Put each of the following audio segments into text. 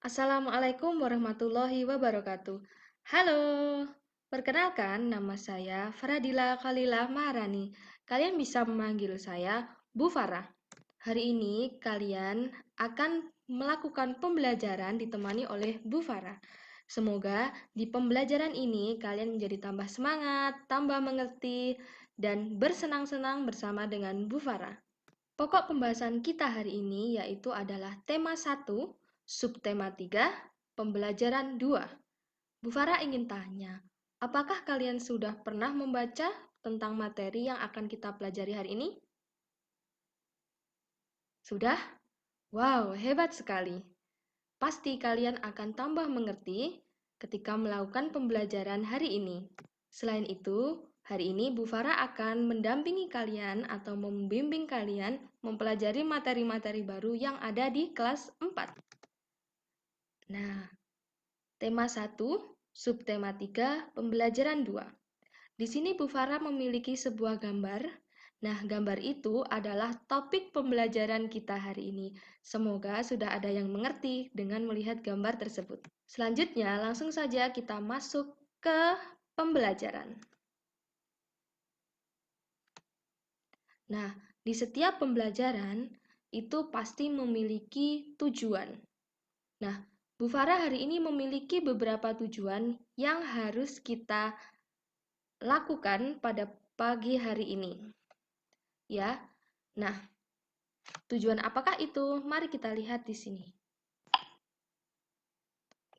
Assalamualaikum warahmatullahi wabarakatuh. Halo, perkenalkan nama saya Faradila Khalila Maharani. Kalian bisa memanggil saya Bu Farah. Hari ini kalian akan melakukan pembelajaran ditemani oleh Bu Farah. Semoga di pembelajaran ini kalian menjadi tambah semangat, tambah mengerti, dan bersenang-senang bersama dengan Bu Farah. Pokok pembahasan kita hari ini yaitu adalah tema 1, subtema 3, pembelajaran 2. Bu Farah ingin tanya, apakah kalian sudah pernah membaca tentang materi yang akan kita pelajari hari ini? Sudah? Wow, hebat sekali. Pasti kalian akan tambah mengerti ketika melakukan pembelajaran hari ini. Selain itu, hari ini Bu Farah akan mendampingi kalian atau membimbing kalian mempelajari materi-materi baru yang ada di kelas 4. Nah, tema 1, subtema 3, pembelajaran 2. Di sini Bu Farah memiliki sebuah gambar. Nah, gambar itu adalah topik pembelajaran kita hari ini. Semoga sudah ada yang mengerti dengan melihat gambar tersebut. Selanjutnya, langsung saja kita masuk ke pembelajaran. Nah, di setiap pembelajaran itu pasti memiliki tujuan. Nah, Bu Farah hari ini memiliki beberapa tujuan yang harus kita lakukan pada pagi hari ini. Ya. Nah, tujuan apakah itu? Mari kita lihat di sini.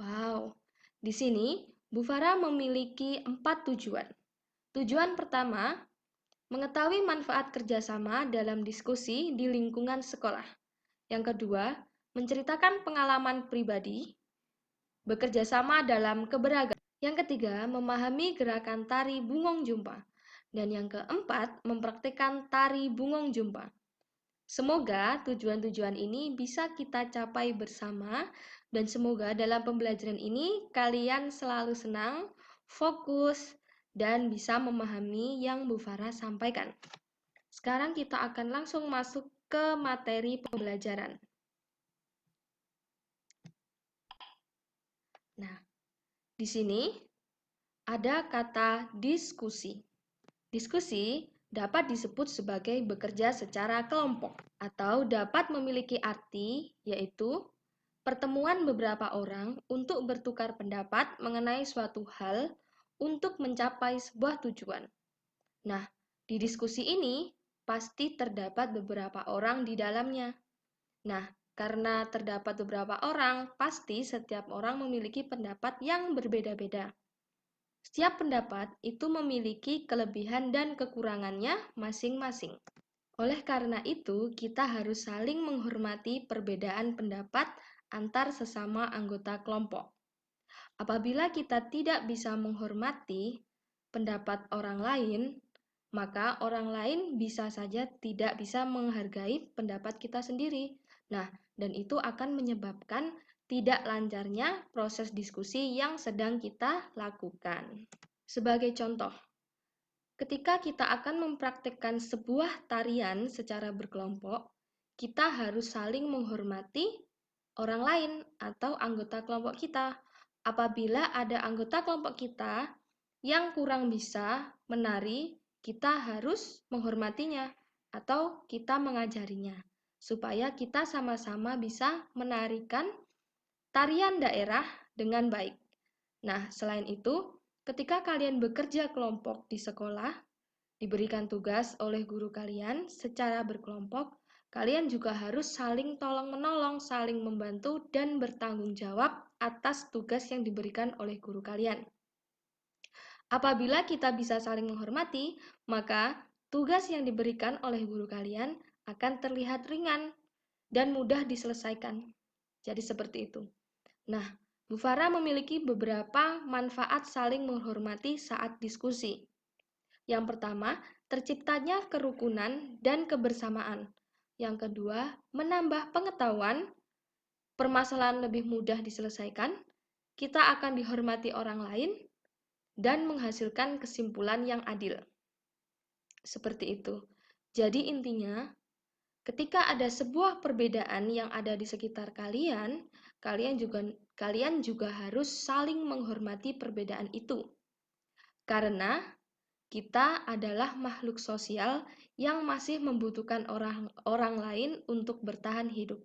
Wow. Di sini Bu Farah memiliki 4 tujuan. Tujuan pertama, mengetahui manfaat kerjasama dalam diskusi di lingkungan sekolah. Yang kedua, menceritakan pengalaman pribadi, bekerja sama dalam keberagaman. Yang ketiga, memahami gerakan tari Bungong Jumpa. Dan yang keempat, mempraktikkan tari Bungong Jumpa. Semoga tujuan-tujuan ini bisa kita capai bersama dan semoga dalam pembelajaran ini kalian selalu senang, fokus, dan bisa memahami yang Bu Farah sampaikan. Sekarang kita akan langsung masuk ke materi pembelajaran. Nah, di sini ada kata diskusi. Diskusi dapat disebut sebagai bekerja secara kelompok atau dapat memiliki arti yaitu pertemuan beberapa orang untuk bertukar pendapat mengenai suatu hal untuk mencapai sebuah tujuan. Nah, di diskusi ini pasti terdapat beberapa orang di dalamnya. Nah, karena terdapat beberapa orang, pasti setiap orang memiliki pendapat yang berbeda-beda. Setiap pendapat itu memiliki kelebihan dan kekurangannya masing-masing. Oleh karena itu, kita harus saling menghormati perbedaan pendapat antar sesama anggota kelompok. Apabila kita tidak bisa menghormati pendapat orang lain, maka orang lain bisa saja tidak bisa menghargai pendapat kita sendiri. Nah, dan itu akan menyebabkan tidak lancarnya proses diskusi yang sedang kita lakukan. Sebagai contoh, ketika kita akan mempraktikkan sebuah tarian secara berkelompok, kita harus saling menghormati orang lain atau anggota kelompok kita. Apabila ada anggota kelompok kita yang kurang bisa menari, kita harus menghormatinya atau kita mengajarinya supaya kita sama-sama bisa menarikan tarian daerah dengan baik. Nah, selain itu, ketika kalian bekerja kelompok di sekolah, diberikan tugas oleh guru kalian secara berkelompok, kalian juga harus saling tolong-menolong, saling membantu, dan bertanggung jawab atas tugas yang diberikan oleh guru kalian. Apabila kita bisa saling menghormati, maka tugas yang diberikan oleh guru kalian akan terlihat ringan dan mudah diselesaikan. Jadi seperti itu. Nah, Bu Farah memiliki beberapa manfaat saling menghormati saat diskusi. Yang pertama, terciptanya kerukunan dan kebersamaan. Yang kedua, menambah pengetahuan, permasalahan lebih mudah diselesaikan, kita akan dihormati orang lain, dan menghasilkan kesimpulan yang adil. Seperti itu. Jadi intinya, ketika ada sebuah perbedaan yang ada di sekitar kalian, kalian juga harus saling menghormati perbedaan itu. Karena kita adalah makhluk sosial yang masih membutuhkan orang lain untuk bertahan hidup.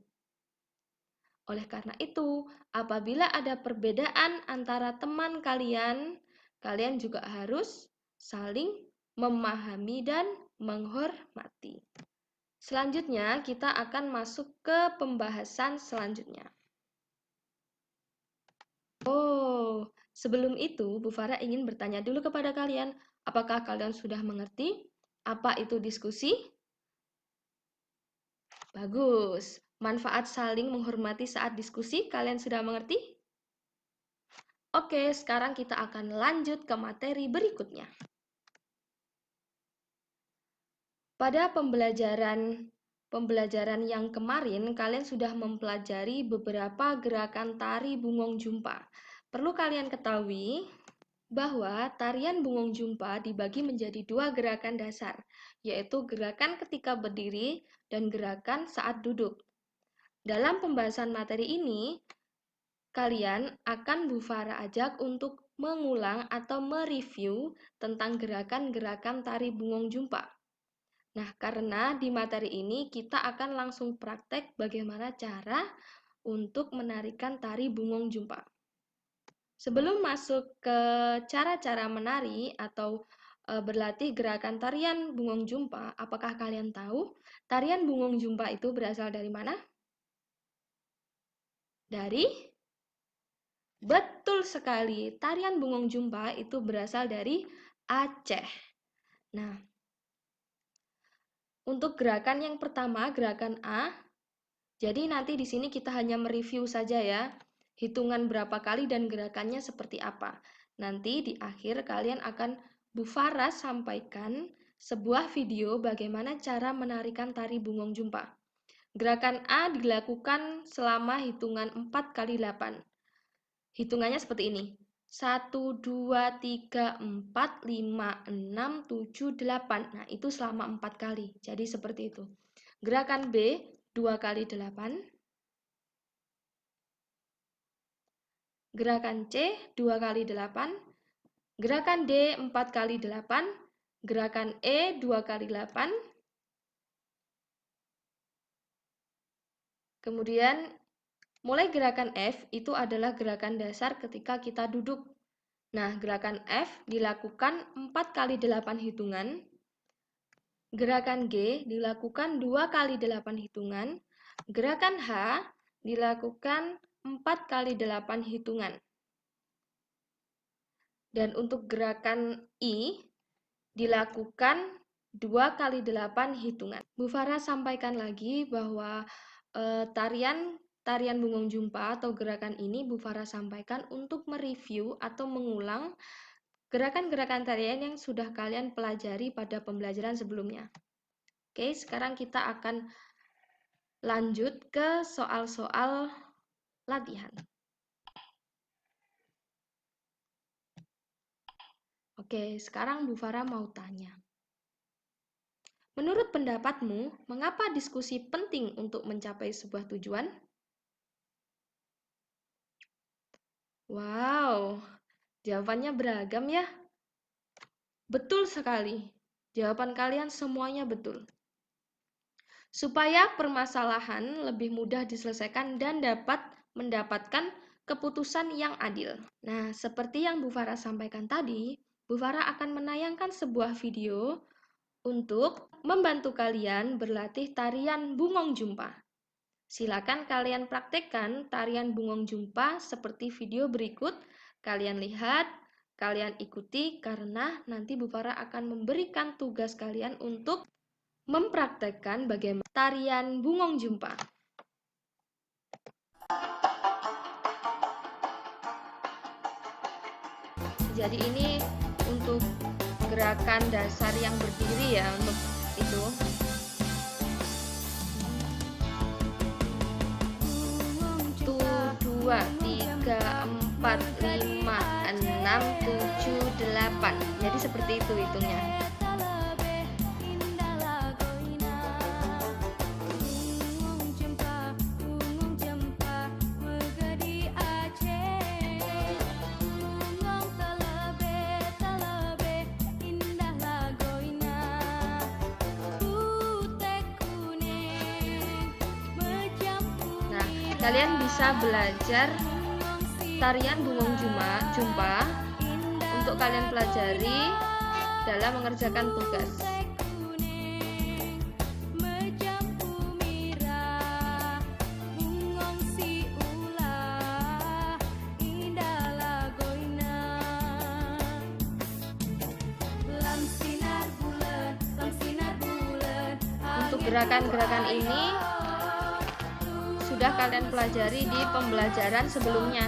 Oleh karena itu, apabila ada perbedaan antara teman kalian, kalian juga harus saling memahami dan menghormati. Selanjutnya, kita akan masuk ke pembahasan selanjutnya. Oh, sebelum itu, Bu Farah ingin bertanya dulu kepada kalian, apakah kalian sudah mengerti apa itu diskusi? Bagus. Manfaat saling menghormati saat diskusi, kalian sudah mengerti? Oke, sekarang kita akan lanjut ke materi berikutnya. Pada pembelajaran yang kemarin, kalian sudah mempelajari beberapa gerakan tari Bungong Jumpa. Perlu kalian ketahui bahwa tarian Bungong Jumpa dibagi menjadi dua gerakan dasar, yaitu gerakan ketika berdiri dan gerakan saat duduk. Dalam pembahasan materi ini, kalian akan Bu Farah ajak untuk mengulang atau mereview tentang gerakan-gerakan tari Bungong Jumpa. Nah, karena di materi ini kita akan langsung praktek bagaimana cara untuk menarikan tari Bungong Jumpa. Sebelum masuk ke cara-cara menari atau berlatih gerakan tarian Bungong Jumpa, apakah kalian tahu tarian Bungong Jumpa itu berasal dari mana? Betul sekali, tarian Bungong Jumpa itu berasal dari Aceh. Nah, untuk gerakan yang pertama, gerakan A, jadi nanti di sini kita hanya mereview saja ya, hitungan berapa kali dan gerakannya seperti apa. Nanti di akhir kalian akan Bu Farah sampaikan sebuah video bagaimana cara menarikan tari Bungong Jumpa. Gerakan A dilakukan selama hitungan 4 kali 8. Hitungannya seperti ini. 1, 2, 3, 4, 5, 6, 7, 8. Nah, itu selama 4 kali. Jadi seperti itu. Gerakan B, 2 kali 8. Gerakan C, 2 kali 8. Gerakan D, 4 kali 8. Gerakan E, 2 kali 8. Kemudian, mulai gerakan F, itu adalah gerakan dasar ketika kita duduk. Nah, gerakan F dilakukan 4 kali 8 hitungan. Gerakan G dilakukan 2 kali 8 hitungan. Gerakan H dilakukan 4 kali 8 hitungan. Dan untuk gerakan I dilakukan 2 kali 8 hitungan. Bu Farah sampaikan lagi bahwa tarian Bungong Jumpa atau gerakan ini Bu Farah sampaikan untuk mereview atau mengulang gerakan-gerakan tarian yang sudah kalian pelajari pada pembelajaran sebelumnya. Oke, sekarang kita akan lanjut ke soal-soal latihan. Oke, sekarang Bu Farah mau tanya. Menurut pendapatmu, mengapa diskusi penting untuk mencapai sebuah tujuan? Wow, jawabannya beragam ya. Betul sekali. Jawaban kalian semuanya betul. Supaya permasalahan lebih mudah diselesaikan dan dapat mendapatkan keputusan yang adil. Nah, seperti yang Bu Farah sampaikan tadi, Bu Farah akan menayangkan sebuah video untuk membantu kalian berlatih tarian Bungong Jumpa. Silakan kalian praktekkan tarian Bungong Jumpa seperti video berikut. Kalian lihat, kalian ikuti karena nanti Bu Farah akan memberikan tugas kalian untuk mempraktekkan bagaimana tarian Bungong Jumpa. Jadi ini untuk gerakan dasar yang berdiri ya, untuk itu. 2, 3, 4, 5, 6, 7, 8. Jadi seperti itu hitungnya. kalian bisa belajar tarian Bungong Jumpa untuk kalian pelajari dalam mengerjakan tugas. Untuk gerakan-gerakan ini sudah kalian pelajari di pembelajaran sebelumnya.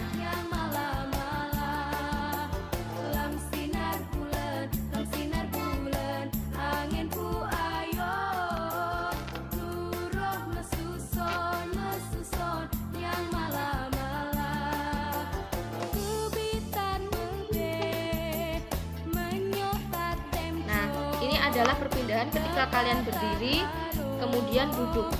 Nah, ini adalah perpindahan ketika kalian berdiri, kemudian duduk.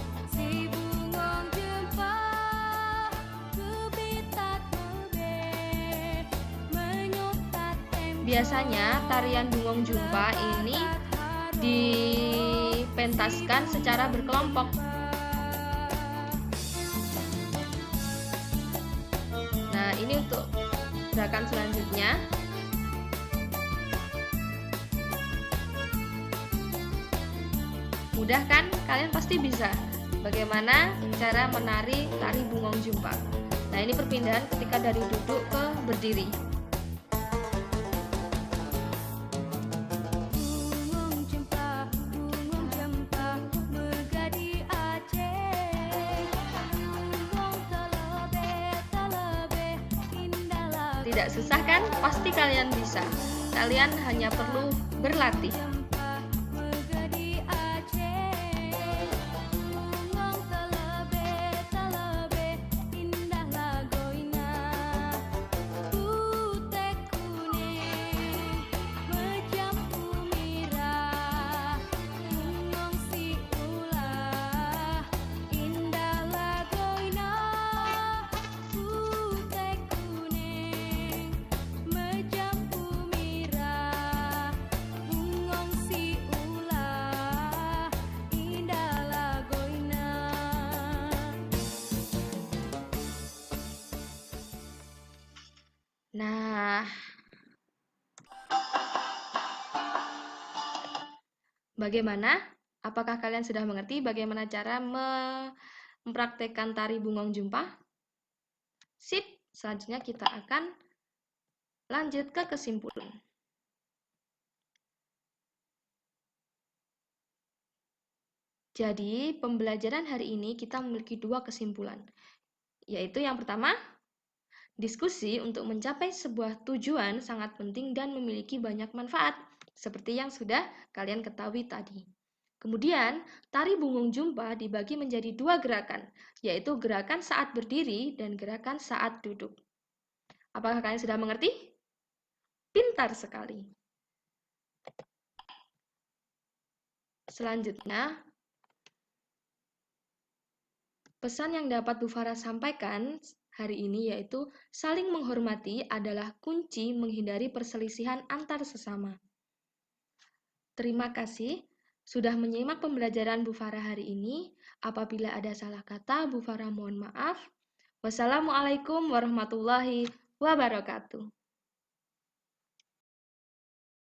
Biasanya tarian Bungong Jumpa ini dipentaskan secara berkelompok. Nah, ini untuk gerakan selanjutnya. Mudah kan? Kalian pasti bisa. Bagaimana cara menari tari Bungong Jumpa? Nah, ini perpindahan ketika dari duduk ke berdiri. Tidak susah kan? Pasti kalian bisa. Kalian hanya perlu berlatih. Nah, bagaimana? Apakah kalian sudah mengerti bagaimana cara mempraktekkan tari Bungong Jumpa? Sip, selanjutnya kita akan lanjut ke kesimpulan. Jadi, pembelajaran hari ini kita memiliki dua kesimpulan, yaitu yang pertama, diskusi untuk mencapai sebuah tujuan sangat penting dan memiliki banyak manfaat, seperti yang sudah kalian ketahui tadi. Kemudian, tari Bungong Jumpa dibagi menjadi dua gerakan, yaitu gerakan saat berdiri dan gerakan saat duduk. Apakah kalian sudah mengerti? Pintar sekali. Selanjutnya, pesan yang dapat Bu Farah sampaikan hari ini yaitu saling menghormati adalah kunci menghindari perselisihan antar sesama. Terima kasih sudah menyimak pembelajaran Bu Farah hari ini. Apabila ada salah kata, Bu Farah mohon maaf. Wassalamualaikum warahmatullahi wabarakatuh.